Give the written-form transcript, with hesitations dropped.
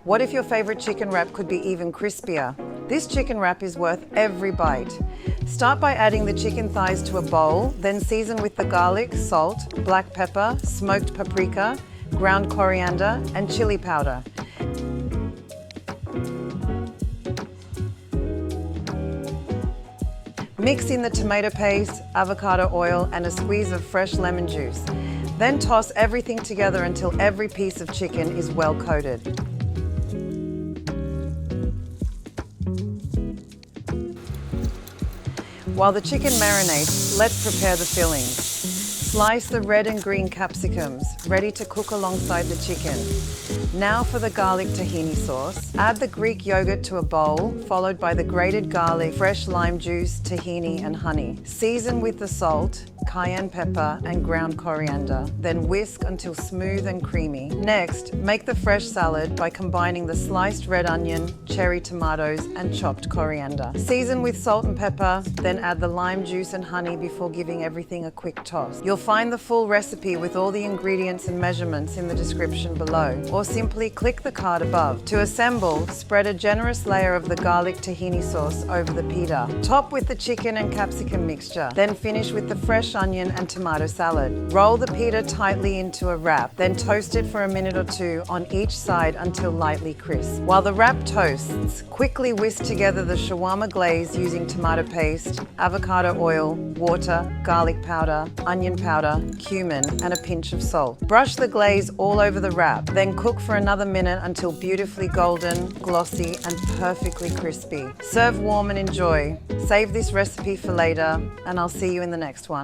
What if your favorite chicken wrap could be even crispier? This chicken wrap is worth every bite. Start by adding the chicken thighs to a bowl, then season with the garlic, salt, black pepper, smoked paprika, ground coriander, and chili powder. Mix in the tomato paste, avocado oil, and a squeeze of fresh lemon juice. Then toss everything together until every piece of chicken is well coated. While the chicken marinates, let's prepare the fillings. Slice the red and green capsicums, ready to cook alongside the chicken. Now for the garlic tahini sauce. Add the Greek yogurt to a bowl, followed by the grated garlic, fresh lime juice, tahini, and honey. Season with the salt, cayenne pepper, and ground coriander. Then whisk until smooth and creamy. Next, make the fresh salad by combining the sliced red onion, cherry tomatoes, and chopped coriander. Season with salt and pepper, then add the lime juice and honey before giving everything a quick toss. You'll find the full recipe with all the ingredients and measurements in the description below, or simply click the card above. To assemble, spread a generous layer of the garlic tahini sauce over the pita. Top with the chicken and capsicum mixture, then finish with the fresh onion and tomato salad. Roll the pita tightly into a wrap, then toast it for a minute or two on each side until lightly crisp. While the wrap toasts, quickly whisk together the shawarma glaze using tomato paste, avocado oil, water, garlic powder, onion powder, cumin, and a pinch of salt. Brush the glaze all over the wrap, then cook for another minute until beautifully golden, glossy, and perfectly crispy. Serve warm and enjoy. Save this recipe for later, and I'll see you in the next one.